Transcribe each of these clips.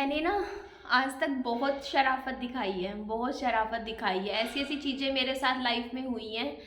मैंने ना आज तक बहुत शराफ़त दिखाई है, बहुत शराफ़त दिखाई है। ऐसी-ऐसी चीज़ें मेरे साथ लाइफ़ में हुई हैं,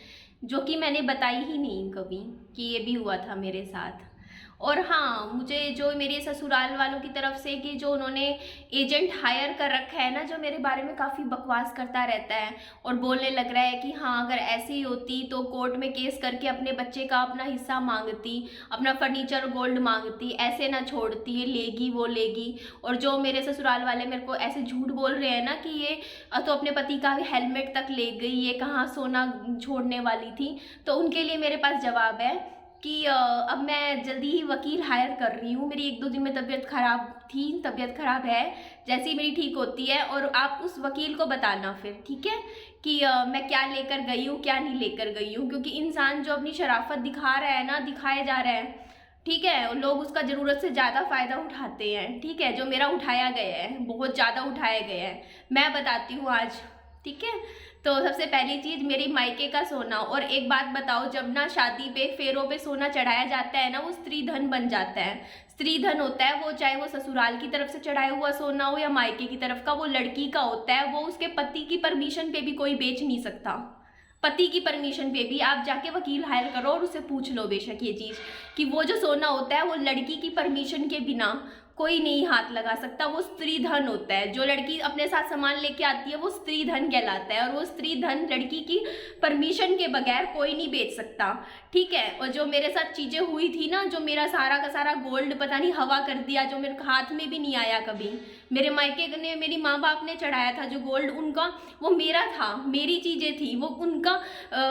जो कि मैंने बताई ही नहीं कभी कि ये भी हुआ था मेरे साथ। और हाँ, मुझे जो मेरे ससुराल वालों की तरफ से कि जो उन्होंने एजेंट हायर कर रखा है ना, जो मेरे बारे में काफ़ी बकवास करता रहता है और बोलने लग रहा है कि हाँ, अगर ऐसे ही होती तो कोर्ट में केस करके अपने बच्चे का अपना हिस्सा माँगती, अपना फर्नीचर गोल्ड माँगती, ऐसे ना छोड़ती, ये लेगी, वो लेगी। और जो मेरे ससुराल वाले मेरे को ऐसे झूठ बोल रहे हैं ना कि ये तो अपने पति का हेलमेट तक ले गई, ये कहाँ सोना छोड़ने वाली थी। तो उनके लिए मेरे पास जवाब है कि अब मैं जल्दी ही वकील हायर कर रही हूँ। मेरी 1-2 दिन में तबीयत ख़राब थी, तबीयत ख़राब है, जैसे ही मेरी ठीक होती है और आप उस वकील को बताना फिर, ठीक है? कि मैं क्या लेकर गई हूँ, क्या नहीं लेकर गई हूँ। क्योंकि इंसान जो अपनी शराफ़त दिखा रहा है ना, दिखाए जा रहा है, ठीक है? लोग उसका ज़रूरत से ज़्यादा फ़ायदा उठाते हैं, ठीक है? जो मेरा उठाया गया है, बहुत ज़्यादा उठाया गया है। मैं बताती हूँ आज, ठीक है? तो सबसे पहली चीज़ मेरी मायके का सोना। और एक बात बताओ, जब ना शादी पे फेरों पे सोना चढ़ाया जाता है ना, वो स्त्री धन बन जाता है। स्त्री धन होता है वो, चाहे वो ससुराल की तरफ से चढ़ाया हुआ सोना हो या मायके की तरफ का, वो लड़की का होता है। वो उसके पति की परमिशन पे भी कोई बेच नहीं सकता। पति की परमिशन पे भी आप जाके वकील हायर करो और उससे पूछ लो बेशक ये चीज़ कि वो जो सोना होता है वो लड़की की परमिशन के बिना कोई नहीं हाथ लगा सकता। वो स्त्री धन होता है। जो लड़की अपने साथ सामान लेके आती है वो स्त्री धन कहलाता है, और वो स्त्री धन लड़की की परमिशन के बगैर कोई नहीं बेच सकता, ठीक है? और जो मेरे साथ चीज़ें हुई थी ना, जो मेरा सारा का सारा गोल्ड पता नहीं हवा कर दिया, जो मेरे हाथ में भी नहीं आया कभी। मेरे मायके ने, मेरी माँ बाप ने चढ़ाया था जो गोल्ड उनका, वो मेरा था, मेरी चीज़ें थी वो। उनका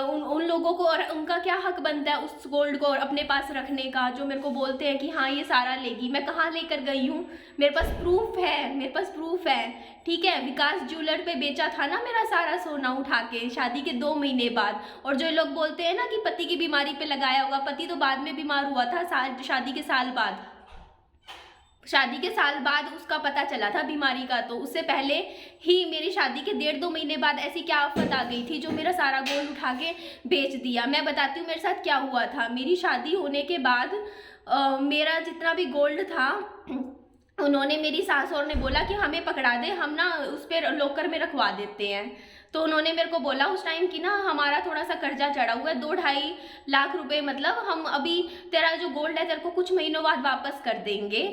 उन लोगों को, और उनका क्या हक बनता है उस गोल्ड को और अपने पास रखने का। जो मेरे को बोलते हैं कि हाँ ये सारा लेगी, मैं कहाँ लेकर गई हूँ? मेरे पास प्रूफ है, मेरे पास प्रूफ है, ठीक है? विकास ज्वेलर पे बेचा था ना मेरा सारा सोना उठा के शादी के 2 महीने बाद। और जो लोग बोलते हैं ना कि पति की बीमारी पे लगाया होगा, पति तो बाद में बीमार हुआ था, शादी के साल बाद। शादी के साल बाद उसका पता चला था बीमारी का, तो उससे पहले ही मेरी शादी के 1.5-2 महीने बाद ऐसी क्या आफत आ गई थी जो मेरा सारा गोल्ड उठा के बेच दिया। मैं बताती हूँ मेरे साथ क्या हुआ था। मेरी शादी होने के बाद मेरा जितना भी गोल्ड था उन्होंने, मेरी सास और ने बोला कि हमें पकड़ा दे, हम ना उस पर लॉकर में रखवा देते हैं। तो उन्होंने मेरे को बोला उस टाइम कि ना हमारा थोड़ा सा कर्जा चढ़ा हुआ है, 2-2.5 लाख रुपए, मतलब हम अभी तेरा जो गोल्ड है तेरे को कुछ महीनों बाद वापस कर देंगे,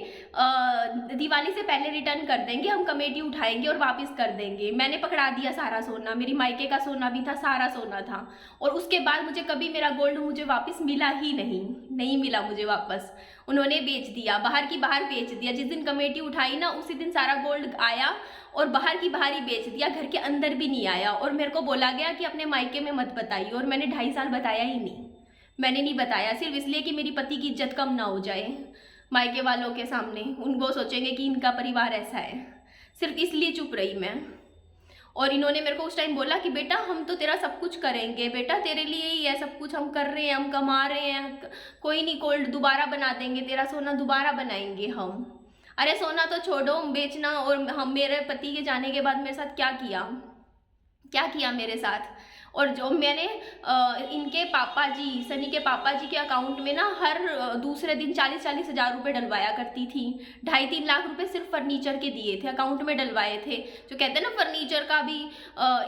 दिवाली से पहले रिटर्न कर देंगे, हम कमेटी उठाएंगे और वापस कर देंगे। मैंने पकड़ा दिया सारा सोना, मेरी मायके का सोना भी था, सारा सोना था। और उसके बाद मुझे कभी मेरा गोल्ड मुझे वापस मिला ही नहीं, नहीं मिला मुझे वापस। उन्होंने बेच दिया, बाहर की बाहर बेच दिया। जिस दिन कमेटी उठाई ना उसी दिन सारा गोल्ड आया और बाहर की बाहर ही बेच दिया, घर के अंदर भी नहीं आया। और मेरे को बोला गया कि अपने मायके में मत बताइए, और मैंने 2.5 साल बताया ही नहीं। मैंने नहीं बताया सिर्फ इसलिए कि मेरी पति की इज्जत कम ना हो जाए मायके वालों के सामने, उनको सोचेंगे कि इनका परिवार ऐसा है, सिर्फ इसलिए चुप रही मैं। और इन्होंने मेरे को उस टाइम बोला कि बेटा हम तो तेरा सब कुछ करेंगे, बेटा तेरे लिए ही है सब कुछ, हम कर रहे हैं, हम कमा रहे हैं, कोई नहीं, गोल्ड दोबारा बना देंगे, तेरा सोना दोबारा बनाएंगे हम। अरे सोना तो छोड़ो बेचना। और हम, मेरे पति के जाने के बाद मेरे साथ क्या किया, क्या किया मेरे साथ। और जो मैंने इनके पापा जी, सनी के पापा जी के अकाउंट में ना हर दूसरे दिन 40-40 हज़ार रुपये डलवाया करती थी। 2.5-3 लाख रुपए सिर्फ फर्नीचर के दिए थे, अकाउंट में डलवाए थे। जो कहते हैं ना फर्नीचर का भी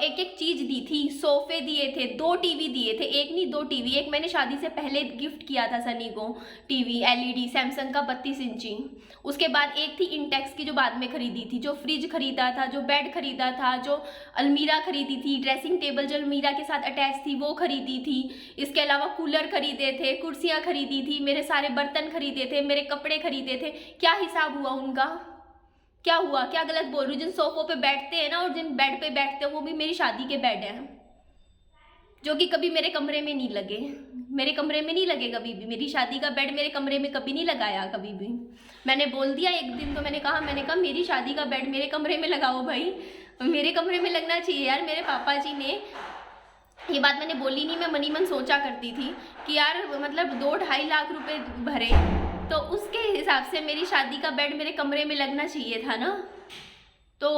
एक एक चीज़ दी थी, सोफे दिए थे, 2 टीवी दिए थे, एक नहीं 2 टीवी। एक मैंने शादी से पहले गिफ्ट किया था सनी को टीवी, एलईडी सैमसंग का 32 इंची। उसके बाद एक थी इंटेक्स की जो बाद में खरीदी थी, जो फ्रिज खरीदा था, जो बेड खरीदा था, जो अलमीरा खरीदी थी, ड्रेसिंग टेबल जो अलमीरा के साथ अटैच थी वो खरीदी थी। इसके अलावा कूलर खरीदे थे, कुर्सियाँ खरीदी थी, मेरे सारे बर्तन खरीदे थे, मेरे कपड़े खरीदे थे। क्या हिसाब हुआ उनका? क्या हुआ? क्या गलत बोल रही हूँ? जिन सोफों पे बैठते हैं ना और जिन बेड पे बैठते हैं वो भी मेरी शादी के बेड हैं, जो कि कभी मेरे कमरे में नहीं लगे, मेरे कमरे में नहीं लगे कभी भी। मेरी शादी का बेड मेरे कमरे में कभी नहीं लगाया, कभी भी। मैंने बोल दिया एक दिन, तो मैंने कहा मेरी शादी का बेड मेरे कमरे में लगाओ भाई, मेरे कमरे में लगना चाहिए यार। मेरे पापा जी ने ये बात मैंने बोली नहीं, मैं मनी मन सोचा करती थी कि यार मतलब 2-2.5 लाख रुपए भरे, तो उसके हिसाब से मेरी शादी का बेड मेरे कमरे में लगना चाहिए था ना। तो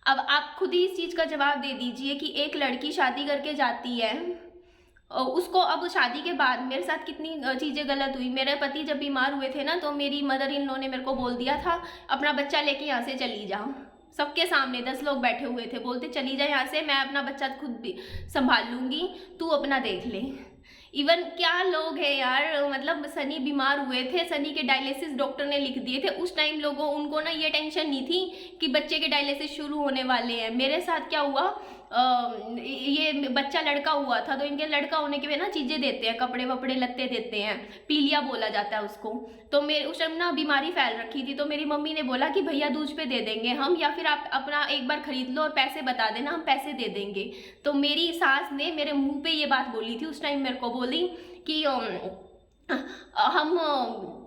अब आप खुद ही इस चीज़ का जवाब दे दीजिए कि एक लड़की शादी करके जाती है उसको अब शादी के बाद मेरे साथ कितनी चीज़ें गलत हुई। मेरे पति जब बीमार हुए थे ना, तो मेरी मदर इन लॉ ने मेरे को बोल दिया था अपना बच्चा लेके यहाँ से चली जा। सबके सामने 10 लोग बैठे हुए थे, बोलते चली जा यहाँ से, मैं अपना बच्चा खुद भी संभाल लूँगी, तू अपना देख ले। इवन क्या लोग हैं यार, मतलब सनी बीमार हुए थे, सनी के डायलिसिस डॉक्टर ने लिख दिए थे। उस टाइम लोगों उनको ना ये टेंशन नहीं थी कि बच्चे के डायलिसिस शुरू होने वाले हैं। मेरे साथ क्या हुआ, ये बच्चा लड़का हुआ था, तो इनके लड़का होने के लिए ना चीज़ें देते हैं, कपड़े वपड़े लत्ते देते हैं, पीलिया बोला जाता है उसको। तो मेरे उस टाइम ना बीमारी फैल रखी थी, तो मेरी मम्मी ने बोला कि भैया दूज पे दे देंगे हम, या फिर आप अपना एक बार खरीद लो और पैसे बता देना, हम पैसे दे देंगे। तो मेरी सास ने मेरे मुंह पे ये बात बोली थी उस टाइम, मेरे को बोली कि हम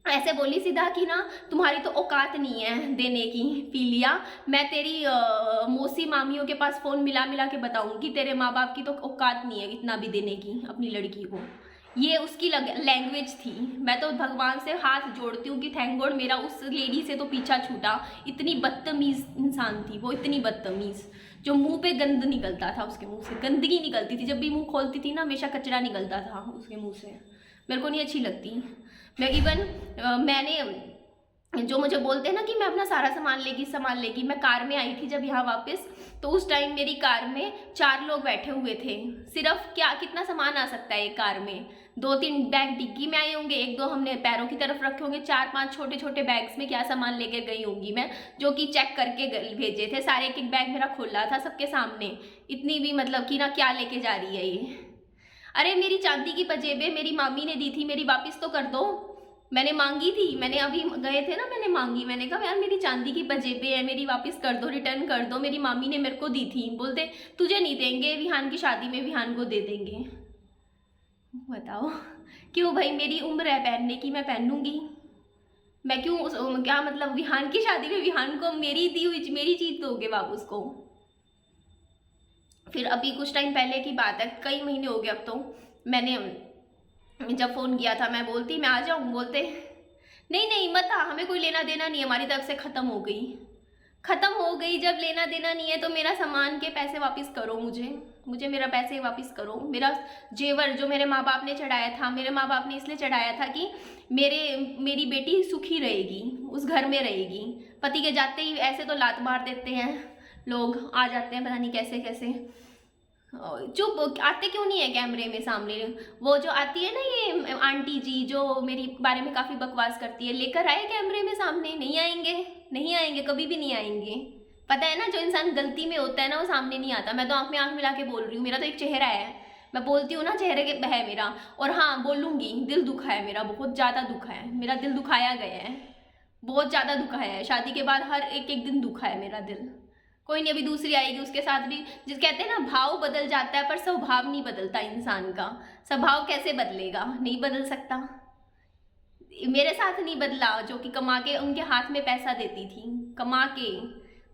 ऐसे बोली सीधा कि ना तुम्हारी तो औकात नहीं है देने की पीलिया, मैं तेरी मौसी मामियों के पास फ़ोन मिला मिला के बताऊंगी, तेरे माँ बाप की तो औकात नहीं है इतना भी देने की अपनी लड़की को। ये उसकी लैंग्वेज थी। मैं तो भगवान से हाथ जोड़ती हूँ कि थैंक गॉड मेरा उस लेडी से तो पीछा छूटा। इतनी बदतमीज़ इंसान थी वो, इतनी बदतमीज़, जो मुंह पे गंद निकलता था, उसके मुंह से गंदगी निकलती थी। जब भी मुंह खोलती थी ना, हमेशा कचरा निकलता था उसके मुंह से। मेरे को नहीं अच्छी लगती। मैं मैंने जो मुझे बोलते हैं ना कि मैं अपना सारा सामान लेगी संभाल लेगी, मैं कार में आई थी जब यहाँ वापस, तो उस टाइम मेरी कार में 4 लोग बैठे हुए थे। सिर्फ क्या कितना सामान आ सकता है एक कार में, 2-3 बैग डिग्गी में आए होंगे, 1-2 हमने पैरों की तरफ रखे होंगे, 4-5 छोटे छोटे बैग्स में क्या सामान लेके गई होंगी मैं, जो कि चेक करके भेजे थे सारे। एक एक बैग मेरा खुला था सबके सामने। इतनी भी मतलब कि ना क्या लेके जा रही है ये। अरे मेरी चांदी की पंजेबें मेरी मामी ने दी थी, मेरी वापस तो कर दो। मैंने मांगी थी, मैंने अभी गए थे ना, मैंने मांगी, मैंने कहा यार मेरी चांदी की पंजेबें हैं, मेरी वापस कर दो, रिटर्न कर दो। मेरी मामी ने मेरे को दी थी। बोलते तुझे नहीं देंगे, विहान की शादी में विहान को दे देंगे। बताओ क्यों भाई, मेरी उम्र है पहनने की, मैं पहनूंगी। मैं क्यों, क्या मतलब विहान की शादी में विहान को मेरी दी हुई मेरी चीज दोगे वापस को। फिर अभी कुछ टाइम पहले की बात है, कई महीने हो गए अब तो, मैंने जब फ़ोन किया था, मैं बोलती मैं आ जाऊँ, बोलते नहीं नहीं मत आ, हमें कोई लेना देना नहीं है, हमारी तरफ से ख़त्म हो गई। ख़त्म हो गई जब लेना देना नहीं है तो मेरा सामान के पैसे वापस करो, मुझे मेरा पैसे वापस करो। मेरा जेवर जो मेरे माँ बाप ने चढ़ाया था, मेरे माँ बाप ने इसलिए चढ़ाया था कि मेरी बेटी सुखी रहेगी, उस घर में रहेगी। पति के जाते ही ऐसे तो लात मार देते हैं लोग, आ जाते हैं पता नहीं कैसे कैसे। चुप आते क्यों नहीं है कैमरे में सामने। वो जो आती है ना ये आंटी जी, जो मेरी बारे में काफ़ी बकवास करती है, लेकर आए कैमरे में सामने। नहीं आएंगे, नहीं आएंगे, कभी भी नहीं आएंगे। पता है ना, जो इंसान गलती में होता है ना वो सामने नहीं आता। मैं तो आंख में आंख मिला के बोल रही हूँ, मेरा तो एक चेहरा है, मैं बोलती हूँ ना, चेहरे के है मेरा। और हाँ बोलूँगी, दिल दुखा है मेरा, बहुत ज़्यादा दुखा है मेरा, दिल दुखाया गया है, बहुत ज़्यादा दुखाया है। शादी के बाद हर एक एक दिन दुखा है मेरा दिल। कोई नहीं, अभी दूसरी आएगी, उसके साथ भी, जिस कहते हैं ना भाव बदल जाता है पर स्वभाव नहीं बदलता इंसान का। स्वभाव कैसे बदलेगा, नहीं बदल सकता। मेरे साथ नहीं बदला, जो कि कमा के उनके हाथ में पैसा देती थी, कमा के।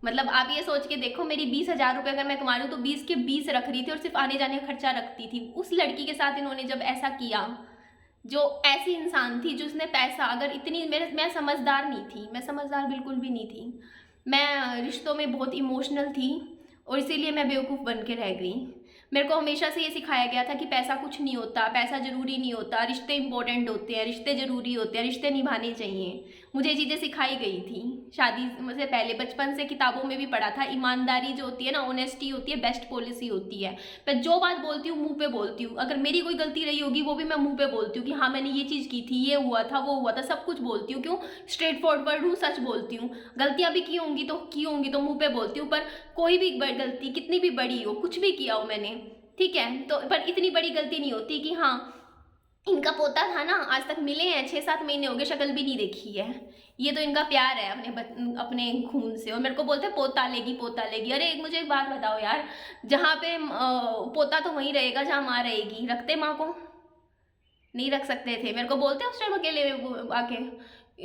मतलब आप ये सोच के देखो, मेरी 20,000 रुपये अगर मैं कमा रही हूँ तो 20 के 20 रख रही थी और सिर्फ आने जाने का खर्चा रखती थी। उस लड़की के साथ इन्होंने जब ऐसा किया, जो ऐसी इंसान थी जिसने पैसा, अगर इतनी मैं समझदार नहीं थी, मैं समझदार बिल्कुल भी नहीं थी। मैं रिश्तों में बहुत इमोशनल थी और इसीलिए मैं बेवकूफ़ बन के रह गई। मेरे को हमेशा से ये सिखाया गया था कि पैसा कुछ नहीं होता, पैसा ज़रूरी नहीं होता, रिश्ते इंपॉर्टेंट होते हैं, रिश्ते ज़रूरी होते हैं, रिश्ते निभाने चाहिए। मुझे ये चीज़ें सिखाई गई थी शादी से पहले, बचपन से किताबों में भी पढ़ा था। ईमानदारी जो होती है ना, ऑनेस्टी होती है, बेस्ट पॉलिसी होती है। मैं जो बात बोलती हूँ मुंह पे बोलती हूँ। अगर मेरी कोई गलती रही होगी वो भी मैं मुंह पे बोलती हूँ कि हाँ मैंने ये चीज़ की थी, ये हुआ था, वो हुआ था, सब कुछ बोलती हूँ। क्यों, स्ट्रेट फॉरवर्ड हूँ, सच बोलती हूँ। गलतियाँ भी की होंगी तो मुँह पे बोलती हूँ। पर कोई भी गलती कितनी भी बड़ी हो, कुछ भी किया हो मैंने, ठीक है, तो पर इतनी बड़ी गलती नहीं होती कि हाँ इनका पोता था ना, आज तक मिले हैं, 6-7 महीने हो गए, शक्ल भी नहीं देखी है। ये तो इनका प्यार है अपने खून से। और मेरे को बोलते पोता लेगी, पोता लेगी। अरे मुझे एक बात बताओ यार, जहाँ पे पोता तो वहीं रहेगा जहाँ माँ रहेगी। रखते माँ को? नहीं रख सकते थे। मेरे को बोलते उस टाइम अकेले आके,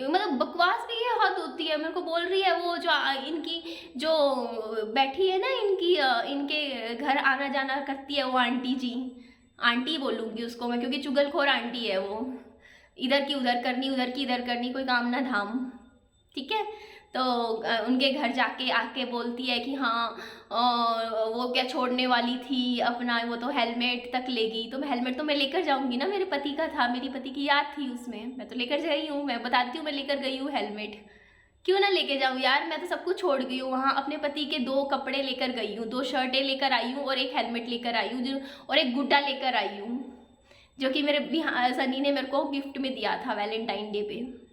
मतलब बकवास भी ये हद होती है। मेरे को बोल रही है वो जो इनकी जो बैठी है ना, इनके घर आना जाना करती है वो आंटी जी, आंटी बोलूँगी उसको मैं, क्योंकि चुगलखोर आंटी है वो। इधर की उधर करनी, उधर की इधर करनी, कोई काम ना धाम, ठीक है। तो उनके घर जाके आके बोलती है कि हाँ वो क्या छोड़ने वाली थी अपना, वो तो हेलमेट तक ले गई। तो मैं हेलमेट तो मैं लेकर जाऊंगी ना, मेरे पति का था, मेरी पति की याद थी उसमें, मैं तो लेकर गई हूँ, मैं बताती हूँ मैं लेकर गई हूँ हेलमेट। क्यों ना लेके जाऊँ यार, मैं तो सब कुछ छोड़ गई हूँ वहाँ, अपने पति के 2 कपड़े लेकर गई हूँ, 2 शर्टें लेकर आई हूँ और एक हेलमेट लेकर आई हूँ, जो और एक गुड्डा लेकर आई हूँ, जो कि मेरे भी सनी ने मेरे को गिफ्ट में दिया था वैलेंटाइन डे पे।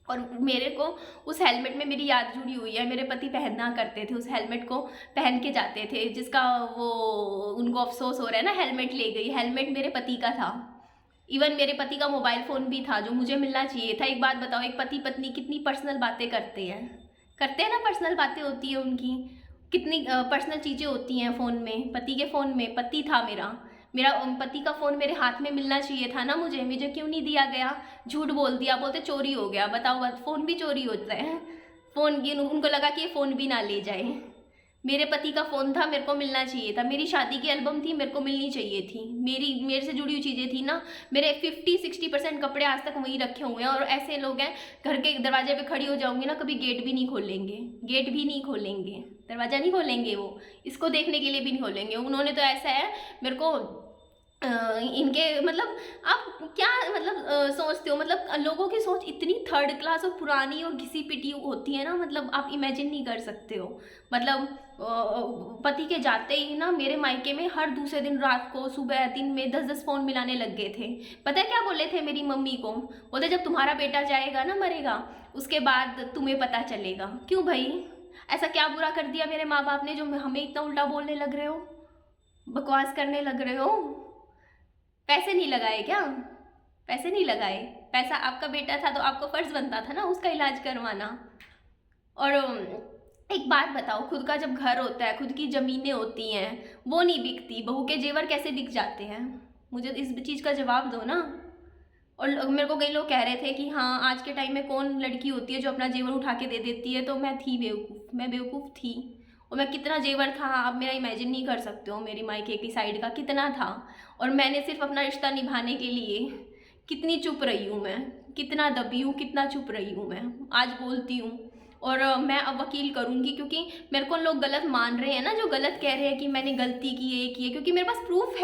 और मेरे को उस हेलमेट में मेरी याद जुड़ी हुई है, मेरे पति पहनना करते थे, उस हेलमेट को पहन के जाते थे, जिसका वो उनको अफसोस हो रहा है ना, हेलमेट ले गई। हेलमेट मेरे पति का था, इवन मेरे पति का मोबाइल फ़ोन भी था जो मुझे मिलना चाहिए था। एक बात बताओ, एक पति पत्नी कितनी पर्सनल बातें करते हैं ना, पर्सनल बातें होती है उनकी, कितनी पर्सनल चीज़ें होती हैं फ़ोन में। पति के फ़ोन में, पति था मेरा मेरा पति का फ़ोन मेरे हाथ में मिलना चाहिए था ना मुझे क्यों नहीं दिया गया? झूठ बोल दिया, बोलते चोरी हो गया। बताओ, फ़ोन भी चोरी होता है, फ़ोन की उनको लगा कि ये फ़ोन भी ना ले जाए। मेरे पति का फ़ोन था, मेरे को मिलना चाहिए था। मेरी शादी की एल्बम थी, मेरे को मिलनी चाहिए थी। मेरे से जुड़ी हुई चीज़ें थी ना, मेरे 50-60% कपड़े आज तक वहीं रखे हुए हैं। और ऐसे लोग हैं, घर के दरवाजे पे खड़ी हो जाऊंगी ना, कभी गेट भी नहीं खोलेंगे, दरवाज़ा नहीं खोलेंगे, वो इसको देखने के लिए भी नहीं खोलेंगे। उन्होंने तो ऐसा है मेरे को इनके मतलब, आप क्या मतलब सोचते हो, मतलब लोगों की सोच इतनी थर्ड क्लास और पुरानी और घिसी पिटी होती है ना, मतलब आप इमेजिन नहीं कर सकते हो। मतलब पति के जाते ही ना मेरे मायके में हर दूसरे दिन रात को, सुबह, दिन में 10-10 फ़ोन मिलाने लग गए थे। पता है क्या बोले थे मेरी मम्मी को? बोलते जब तुम्हारा बेटा जाएगा ना, मरेगा, उसके बाद तुम्हें पता चलेगा। क्यों भाई, ऐसा क्या बुरा कर दिया मेरे माँ बाप ने जो हमें इतना उल्टा बोलने लग रहे हो, बकवास करने लग रहे हो? पैसे नहीं लगाए क्या? पैसे नहीं लगाए? पैसा आपका बेटा था तो आपको फर्ज बनता था ना उसका इलाज करवाना। और एक बात बताओ, खुद का जब घर होता है, खुद की ज़मीनें होती हैं, वो नहीं बिकती, बहू के जेवर कैसे बिक जाते हैं? मुझे इस चीज़ का जवाब दो ना। और मेरे को कई लोग कह रहे थे कि हाँ आज के टाइम में कौन लड़की होती है जो अपना जेवर उठा के दे देती है, तो मैं थी बेवकूफ़, मैं बेवकूफ़ थी। और मैं कितना जेवर था आप मेरा इमेजिन नहीं कर सकते हो, मेरी मायके की साइड का कितना था। और मैंने सिर्फ अपना रिश्ता निभाने के लिए कितनी चुप रही हूँ मैं, कितना दबी हूँ, कितना चुप रही हूँ मैं, आज बोलती हूँ। और मैं अब वकील करूँगी, क्योंकि मेरे को लोग गलत मान रहे हैं ना, जो गलत कह रहे हैं कि मैंने गलती की है, क्योंकि मेरे पास प्रूफ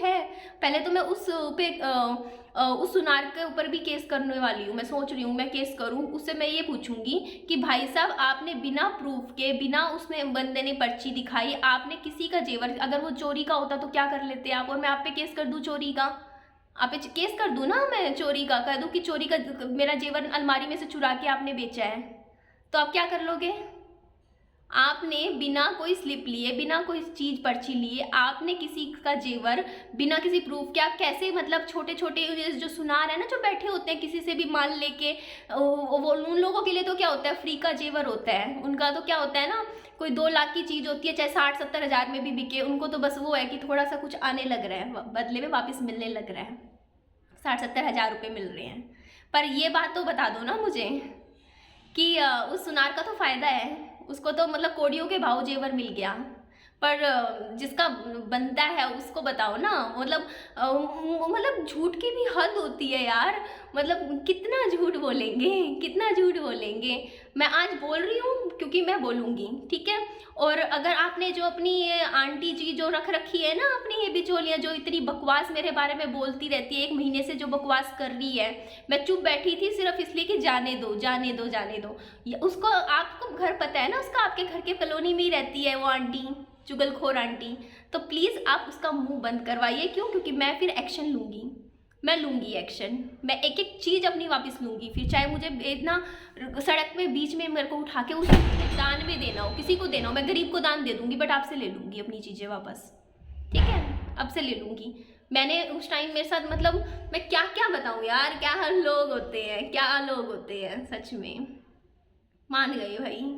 है, पहले तो मैं उस सुनार के ऊपर भी केस करने वाली हूँ। मैं सोच रही हूँ मैं केस करूँ, उससे मैं ये पूछूंगी कि भाई साहब आपने बिना प्रूफ के, बिना उसने बंदे ने पर्ची दिखाई, आपने किसी का जेवर, अगर वो चोरी का होता तो क्या कर लेते आप? और मैं आप पे केस कर दूँ चोरी का, आप पे केस कर दूँ ना, मैं चोरी का कह दूँ कि चोरी का मेरा जेवर अलमारी में से चुरा के आपने बेचा है, तो आप क्या कर लोगे? आपने बिना कोई स्लिप लिए, बिना कोई चीज़ पर्ची लिए, आपने किसी का जेवर बिना किसी प्रूफ के, आप कैसे, मतलब छोटे छोटे जो सुनार है ना, जो बैठे होते हैं किसी से भी माल लेके, वो उन लोगों के लिए तो क्या होता है, फ्री का जेवर होता है। उनका तो क्या होता है ना, कोई 2 लाख की चीज़ होती है, चाहे 60-70 हज़ार में भी बिके, उनको तो बस वो है कि थोड़ा सा कुछ आने लग रहा है, बदले में वापस मिलने लग रहा है, 60-70 हज़ार रुपये मिल रहे हैं। पर ये बात तो बता दो ना मुझे कि उस सुनार का तो फ़ायदा है, उसको तो मतलब कोड़ियों के भाव जेवर मिल गया, पर जिसका बनता है उसको बताओ ना। मतलब झूठ की भी हद होती है यार, मतलब कितना झूठ बोलेंगे। मैं आज बोल रही हूँ क्योंकि मैं बोलूँगी, ठीक है। और अगर आपने जो अपनी ये आंटी जी जो रख रखी है ना, अपनी ये बिचौलियाँ जो इतनी बकवास मेरे बारे में बोलती रहती है, 1 महीने से जो बकवास कर रही है, मैं चुप बैठी थी सिर्फ इसलिए कि जाने दो। उसको, आपको घर पता है ना उसका, आपके घर के कॉलोनी में ही रहती है वो आंटी, चुगलखोर आंटी। तो प्लीज़ आप उसका मुंह बंद करवाइए। क्यों? क्योंकि मैं फिर एक्शन लूँगी, मैं लूँगी एक्शन, मैं एक एक चीज़ अपनी वापस लूँगी। फिर चाहे मुझे इतना सड़क में बीच में मेरे को उठा के उसे दान में देना हो, किसी को देना हो, मैं गरीब को दान दे दूँगी, बट आपसे ले लूँगी अपनी चीज़ें वापस, ठीक है, अब से ले लूँगी। मैंने उस टाइम मेरे साथ, मतलब मैं क्या क्या बताऊँ यार, क्या लोग होते हैं सच में। मान गए भाई,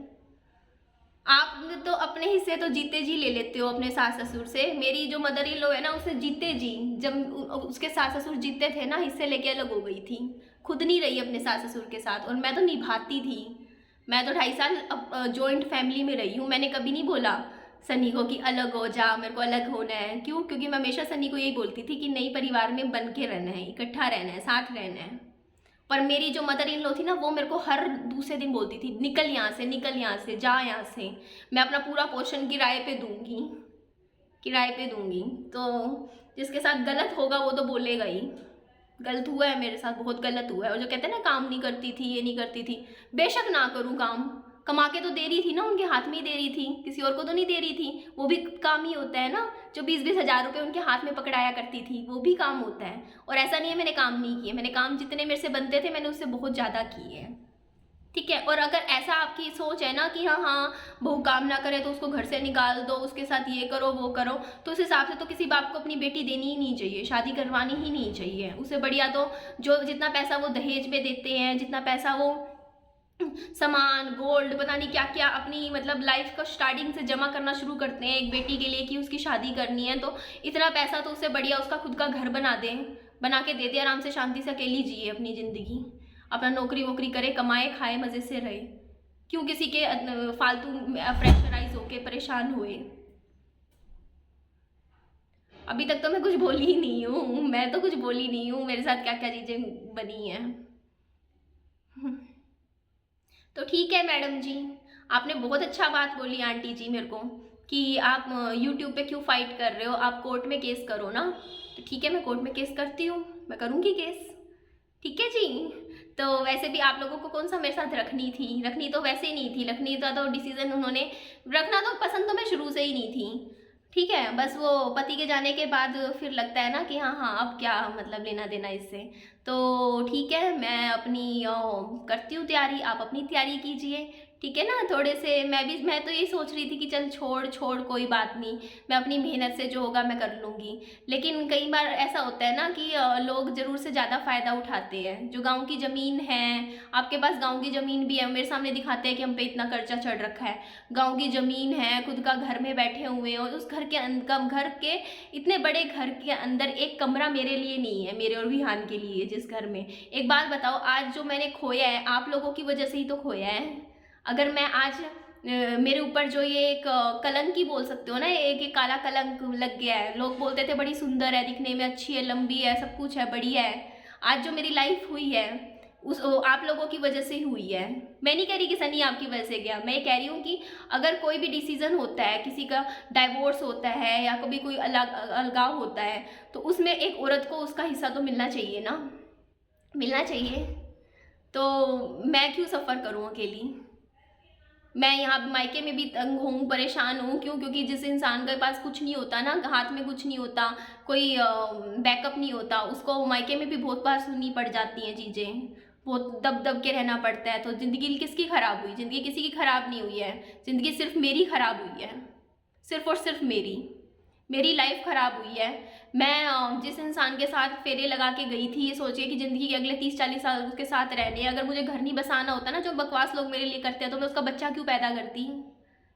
आप तो अपने हिस्से तो जीते जी ले लेते हो अपने सास ससुर से। मेरी जो मदर इन लॉ है ना, उसे जीते जी, जब उसके सास ससुर जीते थे ना, हिस्से लेके अलग हो गई थी, खुद नहीं रही अपने सास ससुर के साथ। और मैं तो निभाती थी, मैं तो 2.5 साल जॉइंट फैमिली में रही हूँ। मैंने कभी नहीं बोला सनी को कि अलग हो जा, मेरे को अलग होना है। क्यों? क्योंकि मैं हमेशा सनी को यही बोलती थी कि नई परिवार में बन के रहना है, इकट्ठा रहना है, साथ रहना है। पर मेरी जो मदर इन लॉ थी ना, वो मेरे को हर दूसरे दिन बोलती थी, निकल यहाँ से, निकल यहाँ से, जा यहाँ से, मैं अपना पूरा पोर्शन किराए पे दूंगी, किराए पे दूंगी। तो जिसके साथ गलत होगा वो तो बोलेगा ही। गलत हुआ है मेरे साथ, बहुत गलत हुआ है। और जो कहते हैं ना काम नहीं करती थी, ये नहीं करती थी, बेशक ना करूँ काम, कमा के तो दे रही थी ना, उनके हाथ में ही दे रही थी, किसी और को तो नहीं दे रही थी। वो भी काम ही होता है ना, जो 20-20 हज़ार रुपये उनके हाथ में पकड़ाया करती थी, वो भी काम होता है। और ऐसा नहीं है मैंने काम नहीं किए, मैंने काम जितने मेरे से बनते थे मैंने उससे बहुत ज़्यादा किए हैं, ठीक है। और अगर ऐसा आपकी सोच है ना कि हाँ बहू काम ना करे तो उसको घर से निकाल दो, उसके साथ ये करो वो करो, तो उस हिसाब से तो किसी बाप को अपनी बेटी देनी ही नहीं चाहिए, शादी करवानी ही नहीं चाहिए। उससे बढ़िया तो जो जितना पैसा वो दहेज में देते हैं, जितना पैसा वो सामान गोल्ड पता नहीं क्या क्या अपनी मतलब लाइफ का स्टार्टिंग से जमा करना शुरू करते हैं एक बेटी के लिए कि उसकी शादी करनी है, तो इतना पैसा तो उससे बढ़िया उसका खुद का घर बना दे, बना के दे दे, आराम से शांति से अकेली जिए अपनी ज़िंदगी, अपना नौकरी वोकरी करे, कमाए खाए, मज़े से रहे। क्यों किसी के फालतू प्रेशराइज होके परेशान हुए। अभी तक तो मैं कुछ बोली ही नहीं हूँ, मैं तो कुछ बोली नहीं हूँ, मेरे साथ क्या क्या चीज़ें बनी हैं। तो ठीक है मैडम जी, आपने बहुत अच्छा बात बोली आंटी जी मेरे को कि आप यूट्यूब पे क्यों फाइट कर रहे हो, आप कोर्ट में केस करो ना। तो ठीक है, मैं कोर्ट में केस करती हूँ, मैं करूँगी केस, ठीक है जी। तो वैसे भी आप लोगों को कौन सा मेरे साथ रखनी थी, रखनी तो वैसे ही नहीं थी, रखनी था तो डिसीजन उन्होंने, रखना तो पसंद तो मैं शुरू से ही नहीं थी, ठीक है। बस वो पति के जाने के बाद फिर लगता है ना कि हाँ हाँ अब क्या मतलब लेना देना इससे। तो ठीक है, मैं अपनी करती हूँ तैयारी, आप अपनी तैयारी कीजिए, ठीक है ना। थोड़े से मैं तो ये सोच रही थी कि चल छोड़ छोड़ कोई बात नहीं, मैं अपनी मेहनत से जो होगा मैं कर लूँगी। लेकिन कई बार ऐसा होता है ना कि लोग ज़रूर से ज़्यादा फ़ायदा उठाते हैं। जो गांव की ज़मीन है, आपके पास गांव की ज़मीन भी है, मेरे सामने दिखाते हैं कि हम पे इतना कर्जा चढ़ रखा है, गांव की ज़मीन है, खुद का घर में बैठे हुए हैं, और उस घर के इतने बड़े घर के अंदर एक कमरा मेरे लिए नहीं है, मेरे और विहान के लिए जिस घर में। एक बात बताओ, आज जो मैंने खोया है आप लोगों की वजह से ही तो खोया है। अगर मैं आज मेरे ऊपर जो ये एक कलंक ही बोल सकते हो ना, एक काला कलंक लग गया है, लोग बोलते थे बड़ी सुंदर है, दिखने में अच्छी है, लंबी है, सब कुछ है, बढ़िया है, आज जो मेरी लाइफ हुई है उस आप लोगों की वजह से ही हुई है। मैं नहीं कह रही कि सनी आपकी वजह से गया, मैं कह रही हूँ कि अगर कोई भी डिसीजन होता है, किसी का डाइवोर्स होता है या कभी कोई अलगाव होता है, तो उसमें एक औरत को उसका हिस्सा तो मिलना चाहिए ना, मिलना चाहिए। तो मैं क्यों सफ़र करूँ अकेली। मैं यहाँ मायके में भी तंग हूँ, परेशान हूँ। क्यों? क्योंकि जिस इंसान के पास कुछ नहीं होता ना, हाथ में कुछ नहीं होता, कोई बैकअप नहीं होता, उसको मायके में भी बहुत बार सुननी पड़ जाती हैं चीज़ें, बहुत दब दब के रहना पड़ता है। तो ज़िंदगी किसकी ख़राब हुई? ज़िंदगी किसी की ख़राब नहीं हुई है, ज़िंदगी सिर्फ मेरी ख़राब हुई है, सिर्फ और सिर्फ मेरी लाइफ ख़राब हुई है। मैं जिस इंसान के साथ फेरे लगा के गई थी, ये सोचिए कि ज़िंदगी के अगले 30-40 साल उसके साथ रहने हैं। अगर मुझे घर नहीं बसाना होता ना, जो बकवास लोग मेरे लिए करते हैं, तो मैं उसका बच्चा क्यों पैदा करती।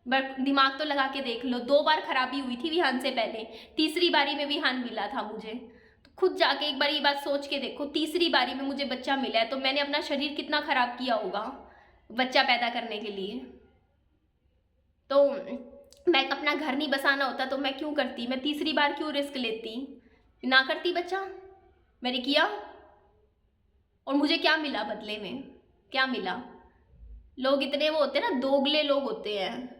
बट दिमाग तो लगा के देख लो, 2 बार खराबी हुई थी विहान से पहले, तीसरी बारी में विहान मिला था मुझे। तो खुद जाके एक बार ये बात सोच के देखो, तीसरी बारी में मुझे बच्चा मिला है, तो मैंने अपना शरीर कितना ख़राब किया होगा बच्चा पैदा करने के लिए। तो मैं अपना घर नहीं बसाना होता तो मैं क्यों करती, मैं तीसरी बार क्यों रिस्क लेती, ना करती बच्चा। मैंने किया, और मुझे क्या मिला बदले में, क्या मिला। लोग इतने वो होते हैं ना, दोगले लोग होते हैं,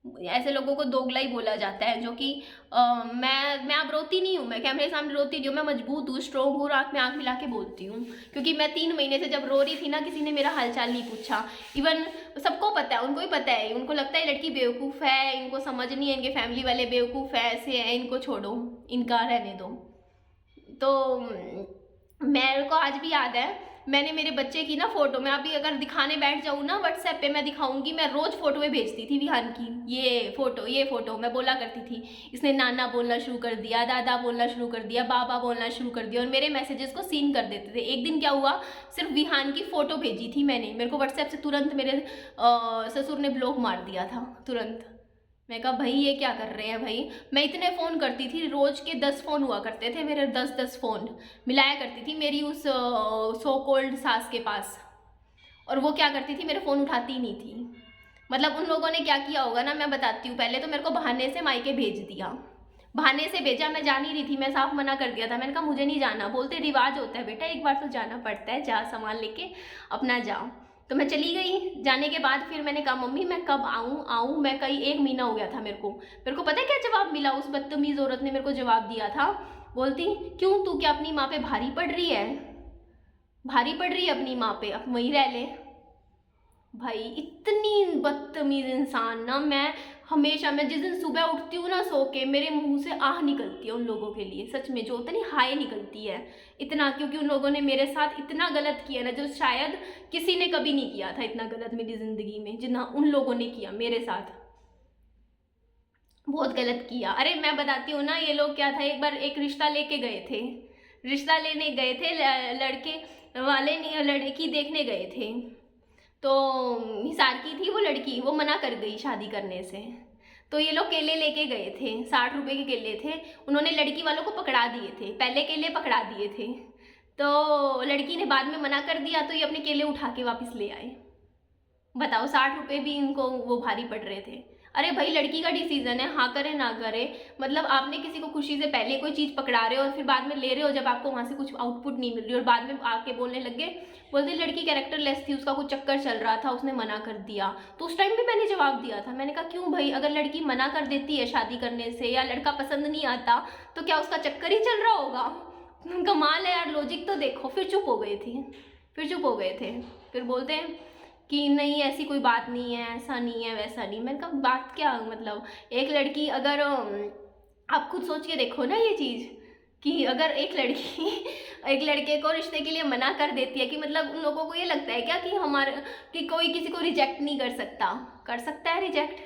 ऐसे लोगों को दोगला ही बोला जाता है। जो कि मैं अब रोती नहीं हूँ, मैं कैमरे के सामने रोती नहीं हूँ, मैं मजबूत हूँ, स्ट्रॉन्ग हूँ, आँख में आँख मिला के बोलती हूँ। क्योंकि मैं 3 महीने से जब रो रही थी ना, किसी ने मेरा हालचाल नहीं पूछा। इवन सबको पता है, उनको ही पता है, उनको लगता है लड़की बेवकूफ़ है, इनको समझ नहीं है, इनके फैमिली वाले बेवकूफ़ है, ऐसे हैं, इनको छोड़ो, इनका रहने दो। तो मेरे को आज भी याद है, मैंने मेरे बच्चे की ना फ़ोटो, मैं अभी अगर दिखाने बैठ जाऊँ ना व्हाट्सएप पे मैं दिखाऊंगी, मैं रोज़ फ़ोटो में भेजती थी विहान की, ये फ़ोटो मैं बोला करती थी, इसने नाना बोलना शुरू कर दिया, दादा बोलना शुरू कर दिया, बाबा बोलना शुरू कर दिया, और मेरे मैसेजेस को सीन कर देते थे। एक दिन क्या हुआ, सिर्फ विहान की फ़ोटो भेजी थी मैंने, मेरे को व्हाट्सएप से तुरंत मेरे ससुर ने ब्लॉक मार दिया था तुरंत। मैं कहा भाई ये क्या कर रहे हैं भाई। मैं इतने फ़ोन करती थी, रोज़ के 10 फ़ोन हुआ करते थे मेरे, 10-10 फ़ोन मिलाया करती थी मेरी उस सो कॉल्ड सास के पास, और वो क्या करती थी, मेरे फ़ोन उठाती ही नहीं थी। मतलब उन लोगों ने क्या किया होगा ना, मैं बताती हूँ। पहले तो मेरे को बहाने से मायके भेज दिया, बहाने से भेजा, मैं जा नहीं रही थी, मैं साफ मना कर दिया था। मैंने कहा मुझे नहीं जाना। बोलते रिवाज होता है बेटा, एक बार तो जाना पड़ता है, जा सामान लेके अपना जाओ। तो मैं चली गई। जाने के बाद फिर मैंने कहा मम्मी मैं कब आऊँ। मैं कहीं 1 महीना हो गया था मेरे को पता है क्या जवाब मिला? उस बदतमीज औरत ने मेरे को जवाब दिया था, बोलती क्यों तू क्या अपनी माँ पे भारी पड़ रही है? भारी पड़ रही है अपनी माँ पे, अब वहीं रह ले। भाई इतनी बदतमीज इंसान ना, मैं हमेशा, मैं जिस दिन सुबह उठती हूँ ना सो के, मेरे मुंह से आह निकलती है उन लोगों के लिए, सच में, जो उतनी हाय निकलती है इतना, क्योंकि उन लोगों ने मेरे साथ इतना गलत किया ना, जो शायद किसी ने कभी नहीं किया था इतना गलत मेरी ज़िंदगी में, जितना उन लोगों ने किया मेरे साथ। बहुत गलत किया। अरे मैं बताती हूँ ना, ये लोग क्या था, एक बार एक रिश्ता लेके गए थे, रिश्ता लेने गए थे, लड़के वाले लड़की देखने गए थे, तो हिसार की थी वो लड़की, वो मना कर गई शादी करने से। तो ये लोग केले लेके गए थे, 60 रुपए के केले थे, उन्होंने लड़की वालों को पकड़ा दिए थे, पहले केले पकड़ा दिए थे, तो लड़की ने बाद में मना कर दिया, तो ये अपने केले उठा के वापस ले आए। बताओ, 60 रुपये भी इनको वो भारी पड़ रहे थे। अरे भाई लड़की का डिसीजन है, हाँ करे ना करे, मतलब आपने किसी को खुशी से पहले कोई चीज़ पकड़ा रहे हो और फिर बाद में ले रहे हो, जब आपको वहाँ से कुछ आउटपुट नहीं मिल रही और बाद में आके बोलने लग गए, बोलते लड़की कैरेक्टरलेस थी, उसका कुछ चक्कर चल रहा था, उसने मना कर दिया। तो उस टाइम भी मैंने जवाब दिया था, मैंने कहा क्यों भाई, अगर लड़की मना कर देती है शादी करने से या लड़का पसंद नहीं आता तो क्या उसका चक्कर ही चल रहा होगा? कमाल है यार, लॉजिक तो देखो। फिर चुप हो गए थे, फिर चुप हो गए थे, फिर बोलते हैं कि नहीं ऐसी कोई बात नहीं है, ऐसा नहीं है, वैसा नहीं। मैंने कहा बात क्या, मतलब एक लड़की अगर आप खुद सोच के देखो ना ये चीज़, कि अगर एक लड़की एक लड़के को रिश्ते के लिए मना कर देती है, कि मतलब उन लोगों को ये लगता है क्या कि हमारे, कि कोई किसी को रिजेक्ट नहीं कर सकता? कर सकता है रिजेक्ट,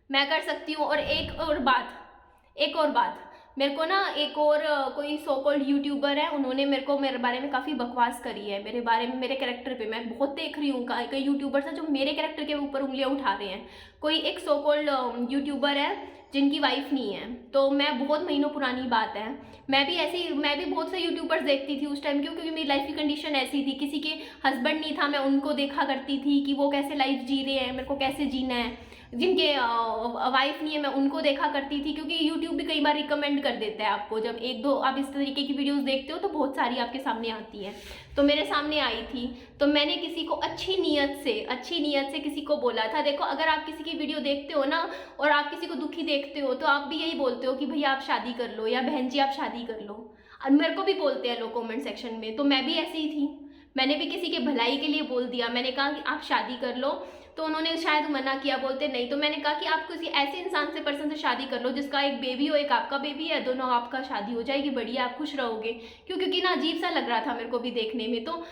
मैं कर सकती हूँ। और एक और बात, मेरे को ना एक और कोई सो कॉल्ड यूट्यूबर है, उन्होंने मेरे बारे में काफ़ी बकवास करी है, मेरे बारे में, मेरे कैरेक्टर पे। मैं बहुत देख रही हूँ कई यूट्यूबर्स हैं जो मेरे कैरेक्टर के ऊपर उंगलियां उठा रहे हैं। कोई एक सो कॉल्ड यूट्यूबर है जिनकी वाइफ नहीं है, तो मैं, बहुत महीनों पुरानी बात है, मैं भी बहुत से यूट्यूबर्स देखती थी उस टाइम, क्योंकि मेरी लाइफ की कंडीशन ऐसी थी, किसी के हस्बैंड नहीं था, मैं उनको देखा करती थी कि वो कैसे लाइफ जी रहे हैं, मेरे को कैसे जीना है। जिनके वाइफ नहीं है मैं उनको देखा करती थी, क्योंकि यूट्यूब भी कई बार रिकमेंड कर देता है आपको, जब 1-2 आप इस तरीके की वीडियोस देखते हो तो बहुत सारी आपके सामने आती हैं। तो मेरे सामने आई थी, तो मैंने किसी को अच्छी नीयत से किसी को बोला था, देखो अगर आप किसी की वीडियो देखते हो ना और आप किसी को दुखी देखते हो तो आप भी यही बोलते हो कि भैया आप शादी कर लो, या बहन जी आप शादी कर लो। और मेरे को भी बोलते हैं लोग कमेंट सेक्शन में, तो मैं भी ऐसी ही थी, मैंने भी किसी के भलाई के लिए बोल दिया, मैंने कहा कि आप शादी कर लो, तो उन्होंने शायद मना किया, बोलते नहीं। तो मैंने कहा कि आप किसी ऐसे इंसान से, पर्सन से शादी कर लो जिसका एक बेबी हो, एक आपका बेबी है, दोनों आपका शादी हो जाएगी, बढ़िया, आप खुश रहोगे। क्योंकि ना अजीब सा लग रहा था मेरे को भी देखने में। तो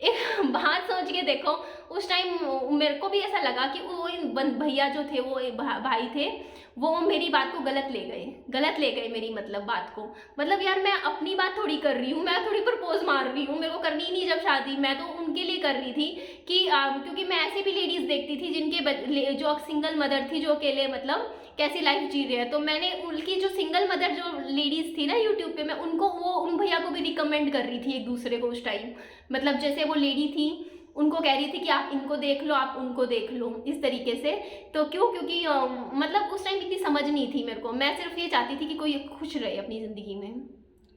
एक बात सोच के देखो, उस टाइम मेरे को भी ऐसा लगा कि वो भैया जो थे, वो भाई थे, वो मेरी बात को गलत ले गए मेरी मतलब बात को। मतलब यार मैं अपनी बात थोड़ी कर रही हूँ, मैं थोड़ी प्रपोज मार रही हूँ, मेरे को करनी ही नहीं जब शादी, मैं तो उनके लिए कर रही थी कि क्योंकि मैं ऐसी भी लेडीज़ देखती थी जिनके जो सिंगल मदर थी, जो अकेले मतलब कैसी लाइफ जी रहे हैं, तो मैंने उनकी जो सिंगल मदर जो लेडीज़ थी ना यूट्यूब पे, मैं उनको, वो उन भैया को भी रिकमेंड कर रही थी एक दूसरे को उस टाइम। मतलब जैसे वो लेडी थी उनको कह रही थी कि आप इनको देख लो, आप उनको देख लो, इस तरीके से। तो क्यों? क्योंकि मतलब उस टाइम इतनी समझ नहीं थी मेरे को, मैं सिर्फ ये चाहती थी कि कोई खुश रहे अपनी ज़िंदगी में।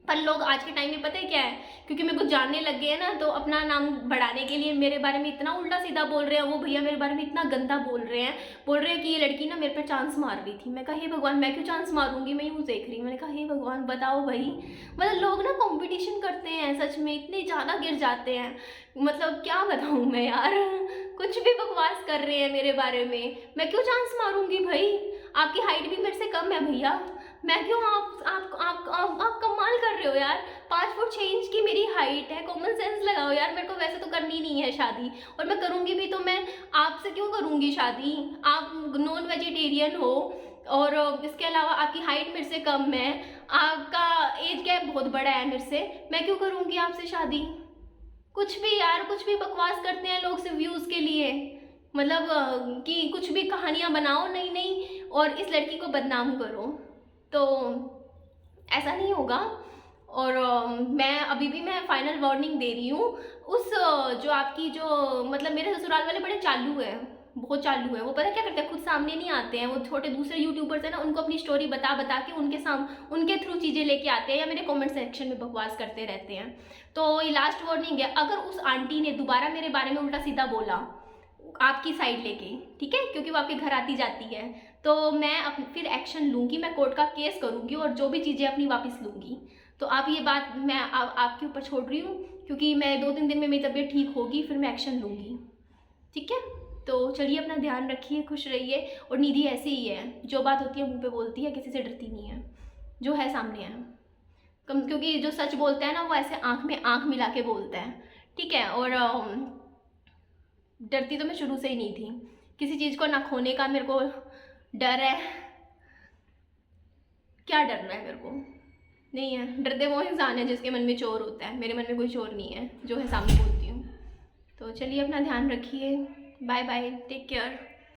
पर लोग आज के टाइम में पता है क्या है, क्योंकि मेरे को जानने लग गए हैं ना, तो अपना नाम बढ़ाने के लिए मेरे बारे में इतना उल्टा सीधा बोल रहे हैं। वो भैया मेरे बारे में इतना गंदा बोल रहे हैं कि ये लड़की ना मेरे पे चांस मार रही थी। मैं कहा हे भगवान, मैं क्यों चांस मारूंगी, मैं यूँ देख रही। मैंने कहा हे भगवान बताओ भाई, मतलब लोग ना कंपटीशन करते हैं, सच में इतने ज़्यादा गिर जाते हैं, मतलब क्या बताऊँ मैं यार, कुछ भी बकवास कर रहे हैं मेरे बारे में, मैं क्यों चांस मारूंगी भाई? आपकी हाइट भी मेरे से कम है भैया, मैं क्यों? आप कमाल कर रहे हो यार, 5 फुट 6 इंच की मेरी हाइट है, कॉमन सेंस लगाओ यार। मेरे को वैसे तो करनी नहीं है शादी, और मैं करूँगी भी तो मैं आपसे क्यों करूँगी शादी? आप नॉन वेजिटेरियन हो, और इसके अलावा आपकी हाइट मेरे से कम है, आपका एज गैप बहुत बड़ा है मेरे से, मैं क्यों करूँगी आपसे शादी? कुछ भी यार, कुछ भी बकवास करते हैं लोग सिर्फ व्यूज़ के लिए, मतलब कि कुछ भी कहानियाँ बनाओ नई नई और इस लड़की को बदनाम करो, तो ऐसा नहीं होगा। और मैं अभी भी मैं फाइनल वार्निंग दे रही हूँ, उस जो आपकी जो मतलब मेरे ससुराल वाले बड़े चालू हैं, बहुत चालू है। वो पता क्या करते हैं, खुद सामने नहीं आते हैं। वो छोटे दूसरे यूट्यूबर्स हैं ना, उनको अपनी स्टोरी बता बता के उनके थ्रू चीज़ें लेके आते हैं, या मेरे कमेंट सेक्शन में बकवास करते रहते हैं। तो ये लास्ट वार्निंग है, अगर उस आंटी ने दोबारा मेरे बारे में उल्टा सीधा बोला आपकी साइड लेके, ठीक है, क्योंकि वो आपके घर आती जाती है, तो मैं फिर एक्शन लूँगी, मैं कोर्ट का केस करूँगी और जो भी चीज़ें अपनी वापस लूँगी। तो आप ये बात मैं आपके ऊपर छोड़ रही हूँ, क्योंकि मैं 2-3 दिन में मेरी तबीयत ठीक होगी, फिर मैं एक्शन लूँगी, ठीक है। तो चलिए अपना ध्यान रखिए, खुश रहिए। और निधि ऐसे ही है, जो बात होती है मुँह पे बोलती है, किसी से डरती नहीं है, जो है सामने है। क्योंकि जो सच बोलता है ना, वो ऐसे आँख में आँख मिला के बोलता है, ठीक है। और डरती तो मैं शुरू से ही नहीं थी, किसी चीज़ को ना खोने का मेरे को डर है। क्या डरना है मेरे को, नहीं है। डरते वो इंसान है जिसके मन में चोर होता है, मेरे मन में कोई चोर नहीं है, जो है सामने बोलती हूँ। तो चलिए अपना ध्यान रखिए, बाय बाय, टेक केयर।